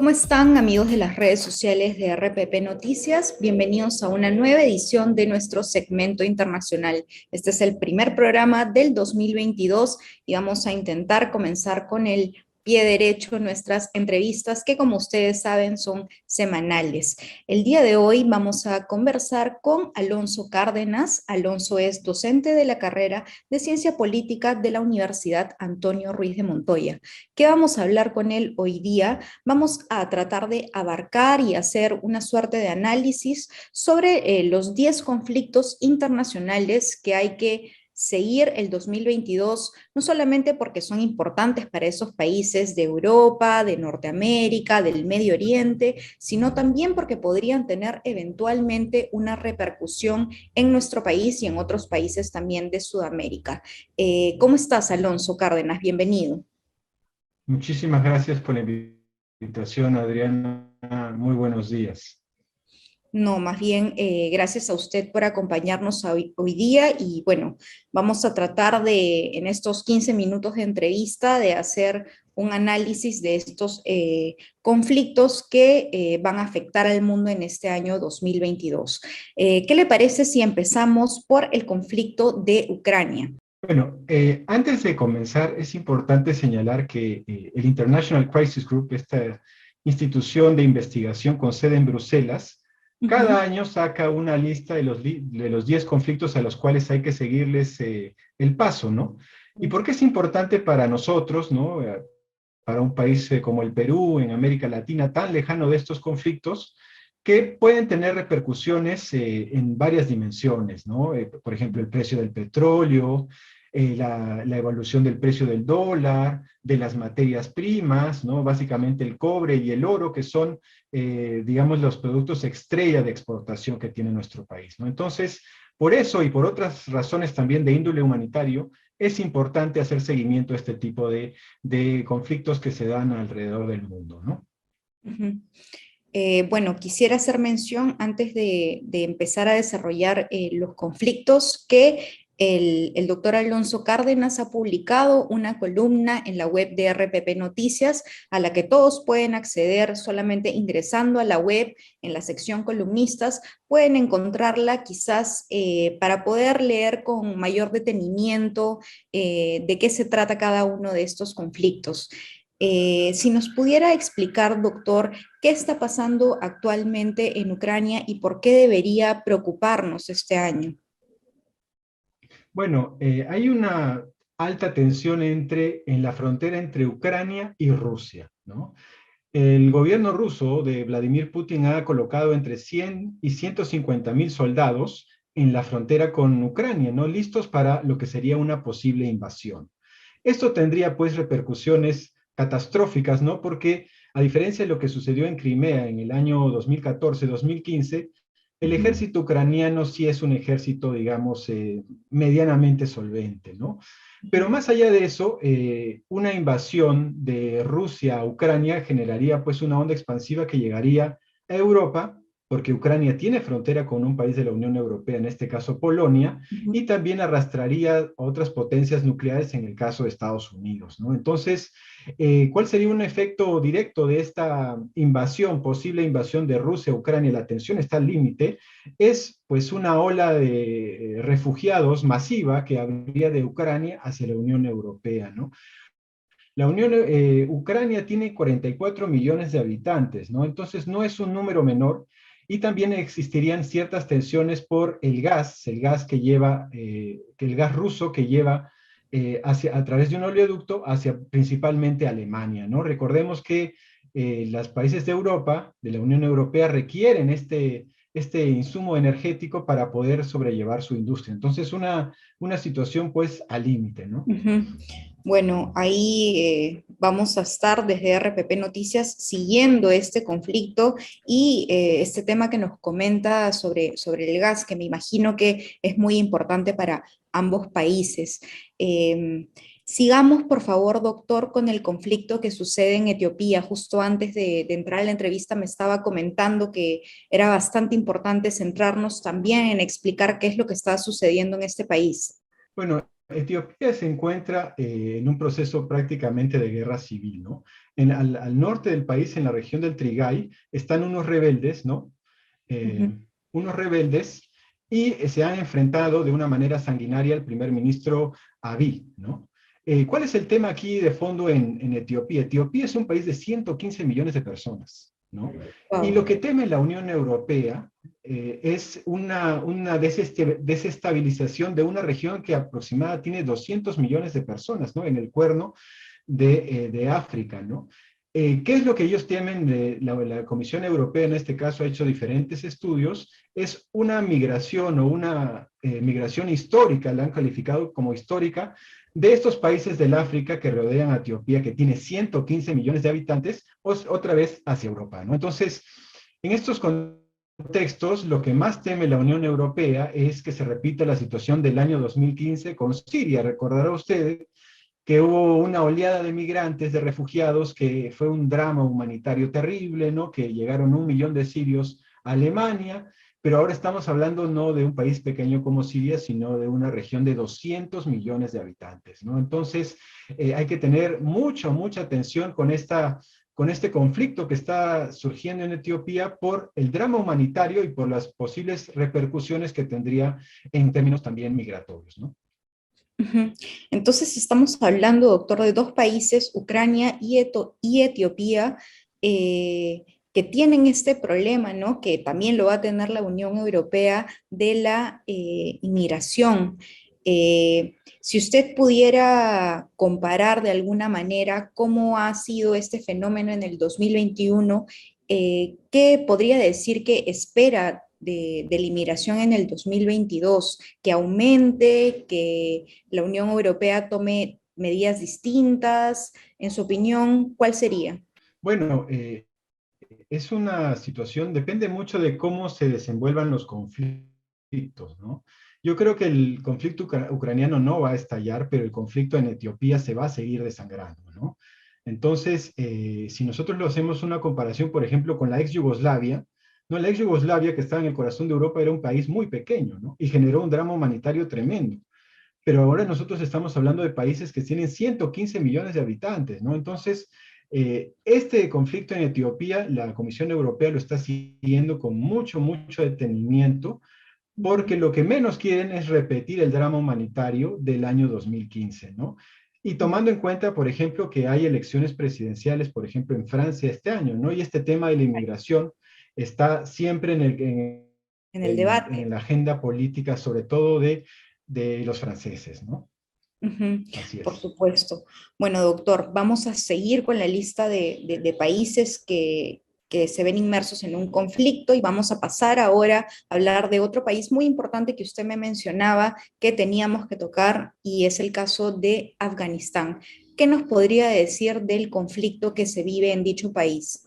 ¿Cómo están, amigos de las redes sociales de RPP Noticias? Bienvenidos a una nueva edición de nuestro segmento internacional. Este es el primer programa del 2022 y vamos a intentar comenzar con el pie derecho nuestras entrevistas que, como ustedes saben, son semanales. El día de hoy vamos a conversar con Alonso Cárdenas. Alonso es docente de la carrera de Ciencia Política de la Universidad Antonio Ruiz de Montoya. ¿Qué vamos a hablar con él hoy día? Vamos a tratar de abarcar y hacer una suerte de análisis sobre los 10 conflictos internacionales que hay que seguir el 2022, no solamente porque son importantes para esos países de Europa, de Norteamérica, del Medio Oriente, sino también porque podrían tener eventualmente una repercusión en nuestro país y en otros países también de Sudamérica. ¿Cómo estás, Alonso Cárdenas? Bienvenido. Muchísimas gracias por la invitación, Adriana. Muy buenos días. No, más bien, gracias a usted por acompañarnos hoy día y bueno, vamos a tratar de, en estos 15 minutos de entrevista, de hacer un análisis de estos conflictos que van a afectar al mundo en este año 2022. ¿Qué le parece si empezamos por el conflicto de Ucrania? Bueno, antes de comenzar, es importante señalar que el International Crisis Group, esta institución de investigación con sede en Bruselas, cada año saca una lista de los 10 conflictos a los cuales hay que seguirles el paso, ¿no? ¿Y por qué es importante para nosotros, ¿no? Para un país como el Perú, en América Latina, tan lejano de estos conflictos, que pueden tener repercusiones en varias dimensiones, ¿no? Por ejemplo, el precio del petróleo, la evolución del precio del dólar, de las materias primas, ¿no? Básicamente el cobre y el oro, que son, digamos, los productos estrella de exportación que tiene nuestro país, ¿no? Entonces, por eso y por otras razones también de índole humanitario, es importante hacer seguimiento a este tipo de conflictos que se dan alrededor del mundo, ¿no? Bueno, quisiera hacer mención antes de empezar a desarrollar los conflictos que el doctor Alonso Cárdenas ha publicado una columna en la web de RPP Noticias a la que todos pueden acceder solamente ingresando a la web en la sección columnistas. Pueden encontrarla quizás para poder leer con mayor detenimiento de qué se trata cada uno de estos conflictos. Si nos pudiera explicar, doctor, qué está pasando actualmente en Ucrania y por qué debería preocuparnos este año. Bueno, hay una alta tensión en la frontera entre Ucrania y Rusia, ¿no? El gobierno ruso de Vladimir Putin ha colocado entre 100 y 150,000 soldados en la frontera con Ucrania, ¿no? Listos para lo que sería una posible invasión. Esto tendría pues repercusiones catastróficas, ¿no? Porque a diferencia de lo que sucedió en Crimea en el año 2014-2015, el ejército ucraniano sí es un ejército, digamos, medianamente solvente, ¿no? Pero más allá de eso, una invasión de Rusia a Ucrania generaría pues una onda expansiva que llegaría a Europa, porque Ucrania tiene frontera con un país de la Unión Europea, en este caso Polonia, y también arrastraría a otras potencias nucleares en el caso de Estados Unidos, ¿no? Entonces, ¿cuál sería un efecto directo de esta invasión, posible invasión de Rusia a Ucrania? La tensión está al límite, es pues una ola de refugiados masiva que habría de Ucrania hacia la Unión Europea, ¿no? Ucrania tiene 44 millones de habitantes, ¿no? Entonces no es un número menor y también existirían ciertas tensiones por el gas que lleva, el gas ruso que lleva a través de un oleoducto hacia principalmente Alemania, ¿no? Recordemos que los países de Europa, de la Unión Europea, requieren este insumo energético para poder sobrellevar su industria. Entonces, una situación pues al límite, ¿no? Bueno, ahí vamos a estar desde RPP Noticias siguiendo este conflicto y este tema que nos comenta sobre el gas, que me imagino que es muy importante para ambos países. Sigamos, por favor, doctor, con el conflicto que sucede en Etiopía. Justo antes de entrar a la entrevista me estaba comentando que era bastante importante centrarnos también en explicar qué es lo que está sucediendo en este país. Bueno, Etiopía se encuentra en un proceso prácticamente de guerra civil, ¿no? Al norte del país, en la región del Trigay, están unos rebeldes, ¿no? Eh, Ujú, unos rebeldes y se han enfrentado de una manera sanguinaria al primer ministro Abiy, ¿no? ¿Cuál es el tema aquí de fondo en Etiopía? Etiopía es un país de 115 millones de personas, ¿no? Y lo wow. que teme la Unión Europea es una desestabilización de una región que aproximadamente tiene 200 millones de personas, ¿no? En el cuerno de África, ¿no? ¿Qué es lo que ellos temen? La Comisión Europea en este caso ha hecho diferentes estudios, es una migración o una migración histórica, la han calificado como histórica, de estos países del África que rodean a Etiopía, que tiene 115 millones de habitantes, otra vez hacia Europa, ¿no? Entonces, en estos contextos, lo que más teme la Unión Europea es que se repita la situación del año 2015 con Siria. Recordará usted que hubo una oleada de migrantes, de refugiados, que fue un drama humanitario terrible, ¿no? Que llegaron 1 millón de sirios a Alemania, pero ahora estamos hablando no de un país pequeño como Siria, sino de una región de 200 millones de habitantes, ¿no? Entonces, hay que tener mucha atención con este conflicto que está surgiendo en Etiopía por el drama humanitario y por las posibles repercusiones que tendría en términos también migratorios, ¿no? Ujú. Entonces estamos hablando, doctor, de dos países, Ucrania y Etiopía, que tienen este problema, ¿no? Que también lo va a tener la Unión Europea de la inmigración. Si usted pudiera comparar de alguna manera cómo ha sido este fenómeno en el 2021, ¿qué podría decir que espera de la inmigración en el 2022? ¿Que aumente, que la Unión Europea tome medidas distintas? En su opinión, ¿cuál sería? Bueno, es una situación, depende mucho de cómo se desenvuelvan los conflictos, ¿no? Yo creo que el conflicto ucraniano no va a estallar, pero el conflicto en Etiopía se va a seguir desangrando, ¿no? Entonces, si nosotros lo hacemos una comparación, por ejemplo, con la ex Yugoslavia, ¿no? La ex Yugoslavia, que estaba en el corazón de Europa, era un país muy pequeño, ¿no? Y generó un drama humanitario tremendo. Pero ahora nosotros estamos hablando de países que tienen 115 millones de habitantes, ¿no? Entonces, este conflicto en Etiopía, la Comisión Europea lo está siguiendo con mucho detenimiento, porque lo que menos quieren es repetir el drama humanitario del año 2015, ¿no? Y tomando en cuenta, por ejemplo, que hay elecciones presidenciales, por ejemplo, en Francia este año, ¿no? Y este tema de la inmigración está siempre En el debate. en la agenda política, sobre todo de los franceses, ¿no? Ujú, Así por es. supuesto. Bueno, doctor, vamos a seguir con la lista de países que se ven inmersos en un conflicto y vamos a pasar ahora a hablar de otro país muy importante que usted me mencionaba que teníamos que tocar y es el caso de Afganistán. ¿Qué nos podría decir del conflicto que se vive en dicho país?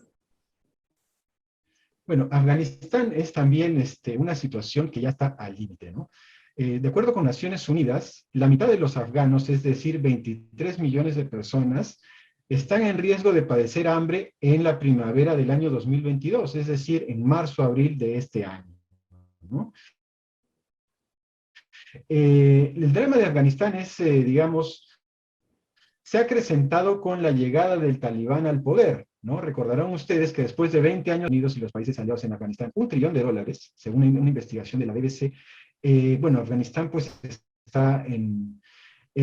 Bueno, Afganistán es también una situación que ya está al límite, ¿no? De acuerdo con Naciones Unidas, la mitad de los afganos, es decir, 23 millones de personas, están en riesgo de padecer hambre en la primavera del año 2022, es decir, en marzo, abril de este año, ¿no? El drama de Afganistán es, digamos, se ha acrecentado con la llegada del talibán al poder, ¿no? Recordarán ustedes que después de 20 años Unidos y los países aliados en Afganistán, $1 trillón, según una investigación de la BBC, bueno, Afganistán pues está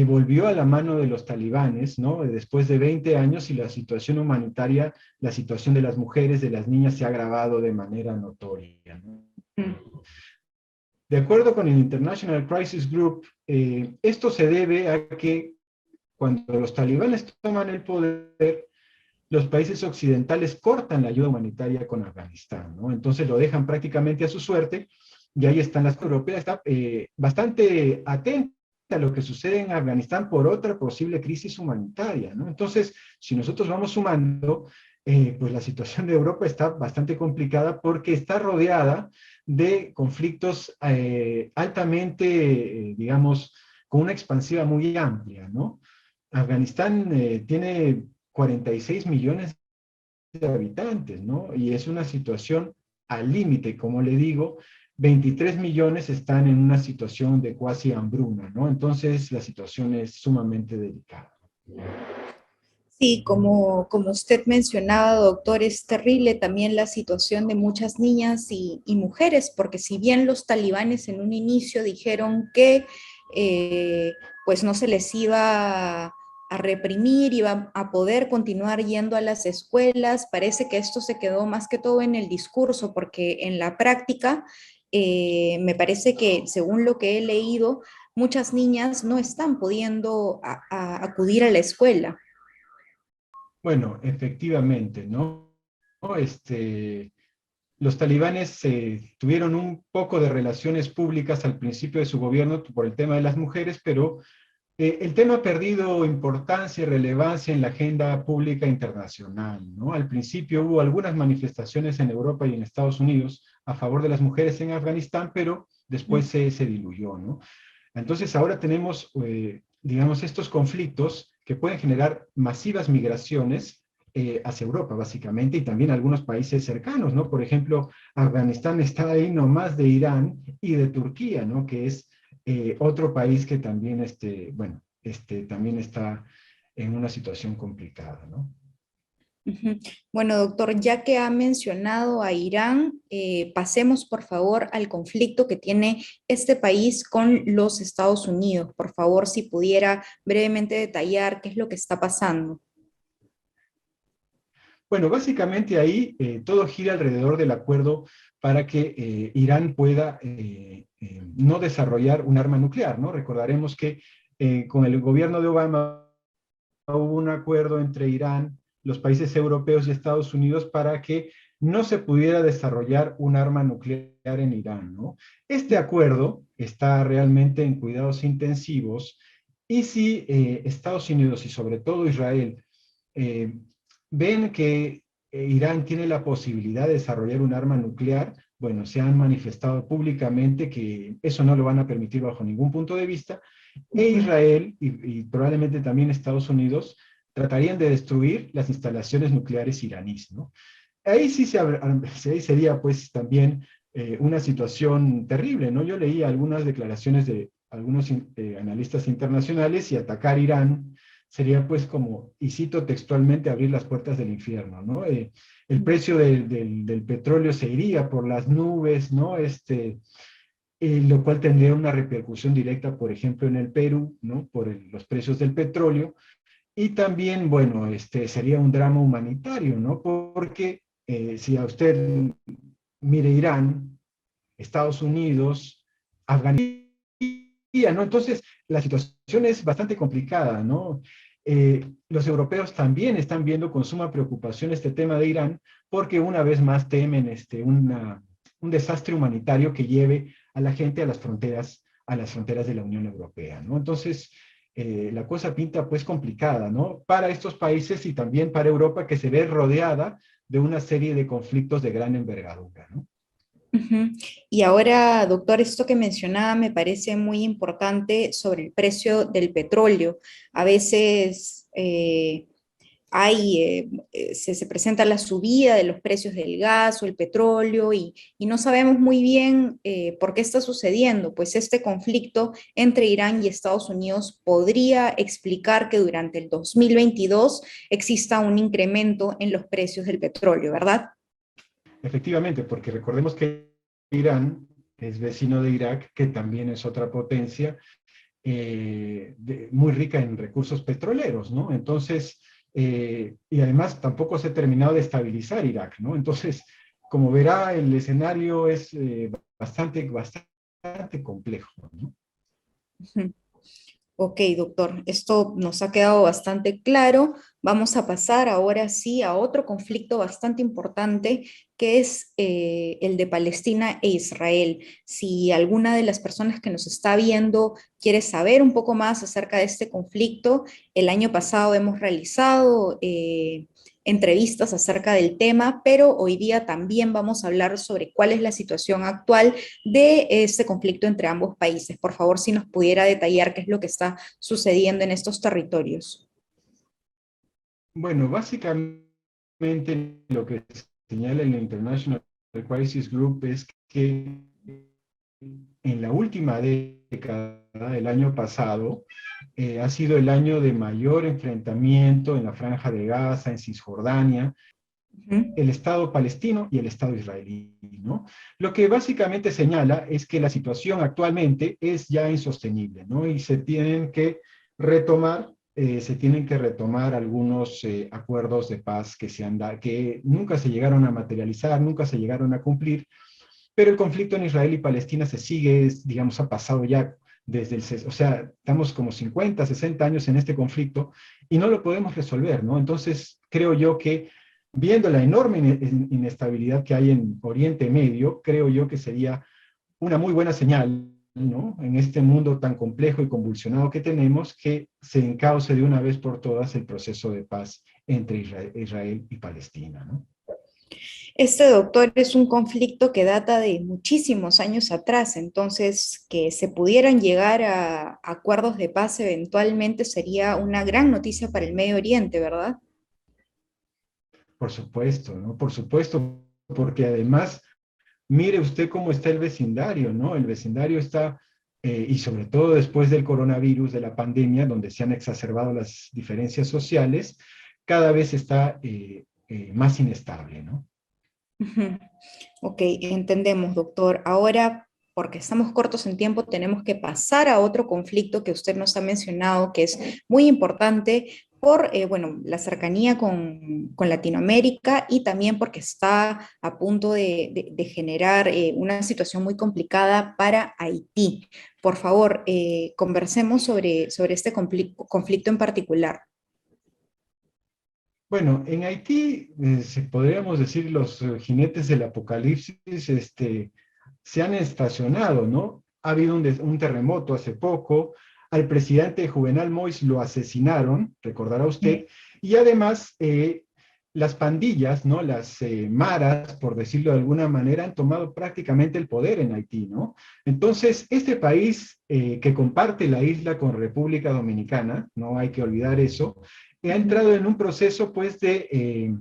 volvió a la mano de los talibanes, ¿no? Después de 20 años y la situación humanitaria, la situación de las mujeres, de las niñas se ha agravado de manera notoria, ¿no? Mm, De acuerdo con el International Crisis Group, esto se debe a que cuando los talibanes toman el poder, los países occidentales cortan la ayuda humanitaria con Afganistán, ¿no? Entonces lo dejan prácticamente a su suerte y ahí están las europeas, está bastante atenta a lo que sucede en Afganistán por otra posible crisis humanitaria, ¿no? Entonces, si nosotros vamos sumando, pues la situación de Europa está bastante complicada porque está rodeada de conflictos altamente, digamos, con una expansiva muy amplia, ¿no? Afganistán tiene 46 millones de habitantes, ¿no? Y es una situación al límite, como le digo, 23 millones están en una situación de cuasi hambruna, ¿no? Entonces la situación es sumamente delicada. Sí, como usted mencionaba, doctor, es terrible también la situación de muchas niñas y mujeres, porque si bien los talibanes en un inicio dijeron que eh, pues no se les iba a reprimir, iban a poder continuar yendo a las escuelas, parece que esto se quedó más que todo en el discurso, porque en la práctica me parece que, según lo que he leído, muchas niñas no están pudiendo acudir a la escuela. Bueno, efectivamente, ¿no? ¿No? Los talibanes tuvieron un poco de relaciones públicas al principio de su gobierno por el tema de las mujeres, pero el tema ha perdido importancia y relevancia en la agenda pública internacional, ¿no? Al principio hubo algunas manifestaciones en Europa y en Estados Unidos a favor de las mujeres en Afganistán, pero después se diluyó, ¿no? Entonces ahora tenemos, digamos, estos conflictos que pueden generar masivas migraciones hacia Europa, básicamente, y también algunos países cercanos, ¿no? Por ejemplo, Afganistán está ahí nomás de Irán y de Turquía, ¿no? Que es otro país que también, bueno, también está en una situación complicada, ¿no? Ujú. Bueno, doctor, ya que ha mencionado a Irán, pasemos por favor al conflicto que tiene este país con los Estados Unidos. Por favor, si pudiera brevemente detallar qué es lo que está pasando. Bueno, básicamente ahí todo gira alrededor del acuerdo para que Irán pueda no desarrollar un arma nuclear, ¿no? Recordaremos que con el gobierno de Obama hubo un acuerdo entre Irán, los países europeos y Estados Unidos para que no se pudiera desarrollar un arma nuclear en Irán, ¿no? Este acuerdo está realmente en cuidados intensivos y si Estados Unidos y sobre todo Israel eh, ven que Irán tiene la posibilidad de desarrollar un arma nuclear, bueno, se han manifestado públicamente que eso no lo van a permitir bajo ningún punto de vista, e Israel y probablemente también Estados Unidos tratarían de destruir las instalaciones nucleares iraníes, ¿no? Ahí sí ahí sería pues también una situación terrible, ¿no? Yo leí algunas declaraciones de algunos analistas internacionales y atacar Irán sería pues como, y cito textualmente, abrir las puertas del infierno, ¿no? El precio del petróleo se iría por las nubes, ¿no? Lo cual tendría una repercusión directa, por ejemplo, en el Perú, ¿no? Por los precios del petróleo. Y también, bueno, sería un drama humanitario, ¿no? Porque si a usted mire Irán, Estados Unidos, Afganistán, ¿no? Entonces, la situación es bastante complicada, ¿no? Los europeos también están viendo con suma preocupación este tema de Irán, porque una vez más temen un desastre humanitario que lleve a la gente a las fronteras de la Unión Europea, ¿no? Entonces, la cosa pinta pues complicada, ¿no? Para estos países y también para Europa, que se ve rodeada de una serie de conflictos de gran envergadura, ¿no? Ujú. Y ahora, doctor, esto que mencionaba me parece muy importante sobre el precio del petróleo. A veces se presenta la subida de los precios del gas o el petróleo y no sabemos muy bien por qué está sucediendo. Pues este conflicto entre Irán y Estados Unidos podría explicar que durante el 2022 exista un incremento en los precios del petróleo, ¿verdad? Efectivamente, porque recordemos que Irán es vecino de Irak, que también es otra potencia muy rica en recursos petroleros, ¿no? Entonces, y además tampoco se ha terminado de estabilizar Irak, ¿no? Entonces, como verá, el escenario es bastante complejo, ¿no? Ujú. Ok, doctor, esto nos ha quedado bastante claro. Vamos a pasar ahora sí a otro conflicto bastante importante, que es el de Palestina e Israel. Si alguna de las personas que nos está viendo quiere saber un poco más acerca de este conflicto, el año pasado hemos realizado entrevistas acerca del tema, pero hoy día también vamos a hablar sobre cuál es la situación actual de este conflicto entre ambos países. Por favor, si nos pudiera detallar qué es lo que está sucediendo en estos territorios. Bueno, básicamente lo que señala el International Crisis Group es que en la última década, el año pasado, ha sido el año de mayor enfrentamiento en la Franja de Gaza, en Cisjordania, Ujú. el Estado palestino y el Estado israelí, ¿no? Lo que básicamente señala es que la situación actualmente es ya insostenible, ¿no? Y se tienen que retomar algunos acuerdos de paz que nunca se llegaron a materializar, nunca se llegaron a cumplir, pero el conflicto en Israel y Palestina se sigue, digamos, ha pasado ya o sea, estamos como 50, 60 años en este conflicto y no lo podemos resolver, ¿no? Entonces, creo yo que viendo la enorme inestabilidad que hay en Oriente Medio, creo yo que sería una muy buena señal, ¿no? En este mundo tan complejo y convulsionado que tenemos, que se encauce de una vez por todas el proceso de paz entre Israel y Palestina, ¿no? Este, doctor, es un conflicto que data de muchísimos años atrás, entonces que se pudieran llegar a acuerdos de paz eventualmente sería una gran noticia para el Medio Oriente, ¿verdad? Por supuesto, ¿no? Por supuesto, porque además, mire usted cómo está el vecindario, ¿no? El vecindario está, y sobre todo después del coronavirus, de la pandemia, donde se han exacerbado las diferencias sociales, cada vez está más inestable, ¿no? Ujú. Ok, entendemos, doctor. Ahora, porque estamos cortos en tiempo, tenemos que pasar a otro conflicto que usted nos ha mencionado, que es muy importante por, bueno, la cercanía con Latinoamérica y también porque está a punto de generar una situación muy complicada para Haití. Por favor, conversemos sobre este conflicto en particular. Bueno, en Haití, podríamos decir, los jinetes del apocalipsis se han estacionado, ¿no? Ha habido un terremoto hace poco, al presidente Juvenal Moïse lo asesinaron, recordará usted, y además las pandillas, ¿no? Las maras, por decirlo de alguna manera, han tomado prácticamente el poder en Haití, ¿no? Entonces, este país que comparte la isla con República Dominicana, no hay que olvidar eso, ha Ujú. entrado en un proceso pues de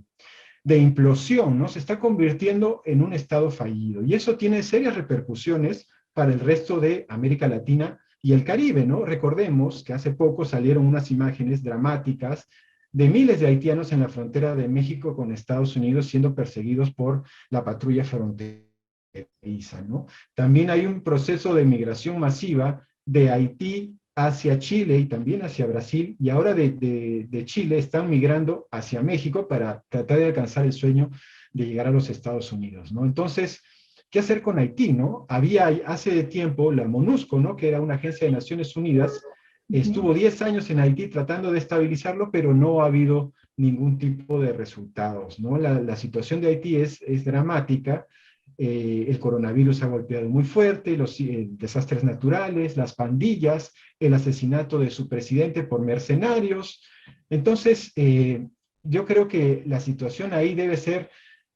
implosión, ¿no? Se está convirtiendo en un estado fallido y eso tiene serias repercusiones para el resto de América Latina y el Caribe, ¿no? Recordemos que hace poco salieron unas imágenes dramáticas de miles de haitianos en la frontera de México con Estados Unidos siendo perseguidos por la patrulla fronteriza, ¿no? También hay un proceso de migración masiva de Haití hacia Chile y también hacia Brasil, y ahora de Chile están migrando hacia México para tratar de alcanzar el sueño de llegar a los Estados Unidos, ¿no? Entonces, ¿qué hacer con Haití, no? Había hace tiempo la MONUSCO, ¿no? Que era una agencia de Naciones Unidas, estuvo 10 años en Haití tratando de estabilizarlo, pero no ha habido ningún tipo de resultados, ¿no? La situación de Haití es dramática, el coronavirus ha golpeado muy fuerte, los desastres naturales, las pandillas, el asesinato de su presidente por mercenarios. Entonces, yo creo que la situación ahí debe ser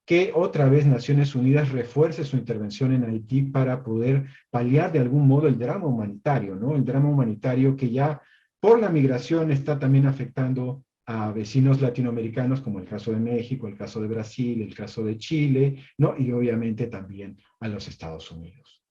que otra vez Naciones Unidas refuerce su intervención en Haití para poder paliar de algún modo el drama humanitario, ¿no? El drama humanitario que ya por la migración está también afectando a vecinos latinoamericanos, como el caso de México, el caso de Brasil, el caso de Chile, ¿no? Y obviamente también a los Estados Unidos.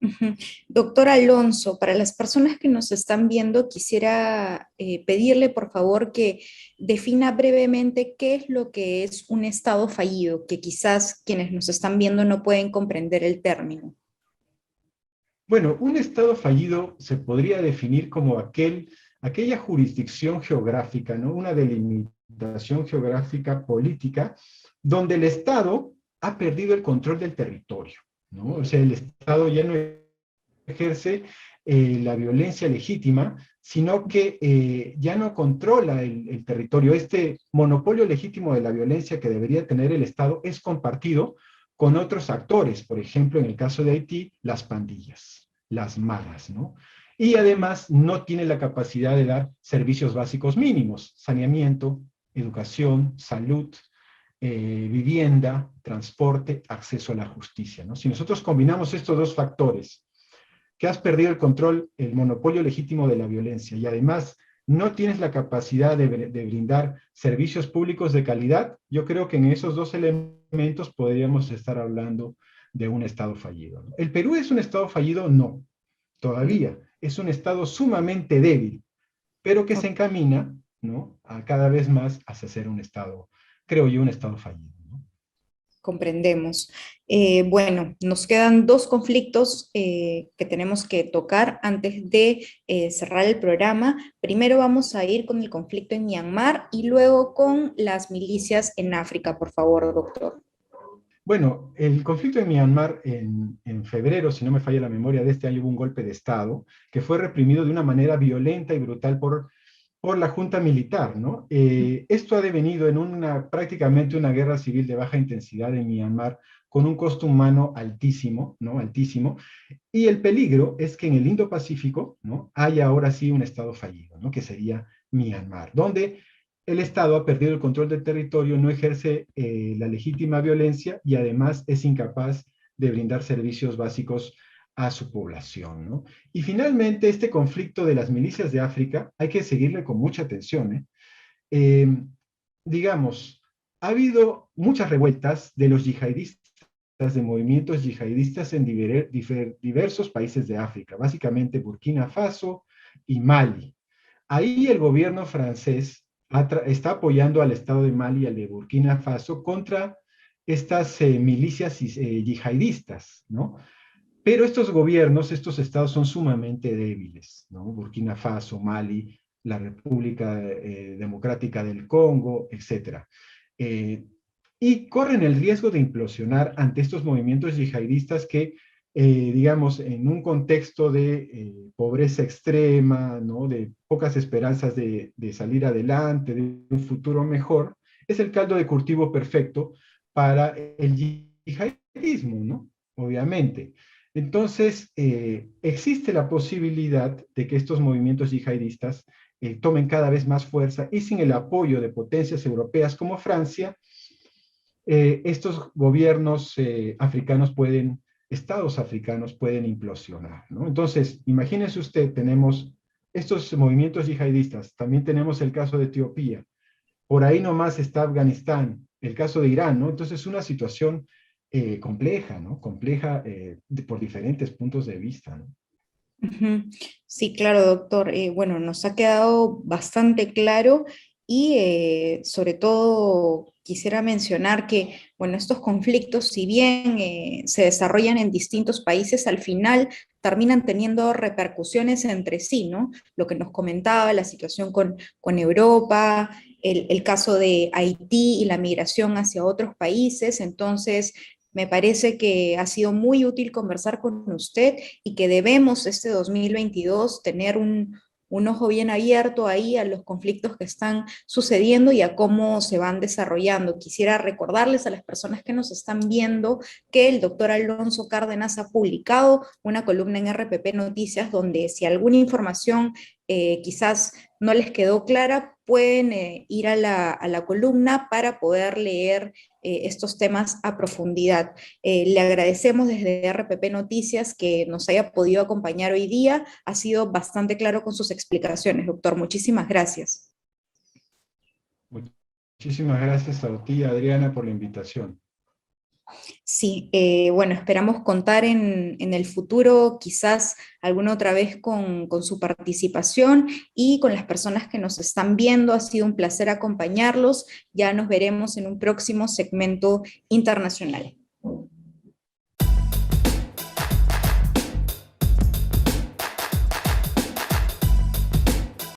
Ujú. Doctor Alonso, para las personas que nos están viendo, quisiera pedirle por favor que defina brevemente qué es lo que es un estado fallido, que quizás quienes nos están viendo no pueden comprender el término. Bueno, un Estado fallido se podría definir como aquella jurisdicción geográfica, ¿no? Una delimitación geográfica política donde el Estado ha perdido el control del territorio, ¿no? O sea, el Estado ya no ejerce la violencia legítima, sino que ya no controla el territorio. Este monopolio legítimo de la violencia que debería tener el Estado es compartido con otros actores, por ejemplo, en el caso de Haití, las pandillas, las maras, ¿no? Y además no tiene la capacidad de dar servicios básicos mínimos, saneamiento, educación, salud, vivienda, transporte, acceso a la justicia, ¿no? Si nosotros combinamos estos dos factores, que has perdido el control, el monopolio legítimo de la violencia y además no tienes la capacidad de brindar servicios públicos de calidad, yo creo que en esos dos elementos podríamos estar hablando de un Estado fallido, ¿no? ¿El Perú es un Estado fallido? No, todavía. Es un Estado sumamente débil, pero que se encamina, ¿no?, a cada vez más hacia ser un Estado, creo yo, un Estado fallido, ¿no? Comprendemos. Bueno, nos quedan dos conflictos que tenemos que tocar antes de cerrar el programa. Primero vamos a ir con el conflicto en Myanmar y luego con las milicias en África, por favor, doctor. Bueno, el conflicto en Myanmar en febrero, si no me falla la memoria, de este año hubo un golpe de Estado que fue reprimido de una manera violenta y brutal por la junta militar, ¿no? Esto ha devenido en prácticamente una guerra civil de baja intensidad en Myanmar con un costo humano altísimo, ¿no? Altísimo. Y el peligro es que en el Indo-Pacífico, ¿no?, haya ahora sí un Estado fallido, ¿no?, que sería Myanmar, donde el Estado ha perdido el control del territorio, no ejerce la legítima violencia y además es incapaz de brindar servicios básicos a su población, ¿no? Y finalmente, este conflicto de las milicias de África hay que seguirle con mucha atención, ¿eh? Eh, digamos, ha habido muchas revueltas de los yihadistas, de movimientos yihadistas en diversos países de África, básicamente Burkina Faso y Mali. Ahí el gobierno francés está apoyando al Estado de Mali y al de Burkina Faso contra estas milicias yihadistas, ¿no? Pero estos gobiernos, estos estados son sumamente débiles, ¿no? Burkina Faso, Mali, la República Democrática del Congo, etcétera. Eh, y corren el riesgo de implosionar ante estos movimientos yihadistas que, digamos, en un contexto de pobreza extrema, ¿no?, de pocas esperanzas de salir adelante, de un futuro mejor, es el caldo de cultivo perfecto para el yihadismo, ¿no? Obviamente. Entonces, existe la posibilidad de que estos movimientos yihadistas tomen cada vez más fuerza y sin el apoyo de potencias europeas como Francia, estos gobiernos estados africanos pueden implosionar, ¿no? Entonces, imagínense usted, tenemos estos movimientos yihadistas, también tenemos el caso de Etiopía, por ahí nomás está Afganistán, el caso de Irán, ¿no? Entonces, es una situación compleja, ¿no? Compleja por diferentes puntos de vista, ¿no? Ujú. Sí, claro, doctor. Bueno, nos ha quedado bastante claro y sobre todo quisiera mencionar que, bueno, estos conflictos, si bien se desarrollan en distintos países, al final terminan teniendo repercusiones entre sí, ¿no? Lo que nos comentaba, la situación con Europa, el caso de Haití y la migración hacia otros países. Entonces, me parece que ha sido muy útil conversar con usted y que debemos este 2022 tener un ojo bien abierto ahí a los conflictos que están sucediendo y a cómo se van desarrollando. Quisiera recordarles a las personas que nos están viendo que el doctor Alonso Cárdenas ha publicado una columna en RPP Noticias donde si alguna información quizás no les quedó clara, pueden ir a la columna para poder leer estos temas a profundidad. Le agradecemos desde RPP Noticias que nos haya podido acompañar hoy día. Ha sido bastante claro con sus explicaciones, doctor. Muchísimas gracias. Muchísimas gracias a ti, Adriana, por la invitación. Sí, bueno, esperamos contar en el futuro quizás alguna otra vez con su participación y con las personas que nos están viendo. Ha sido un placer acompañarlos. Ya nos veremos en un próximo segmento internacional.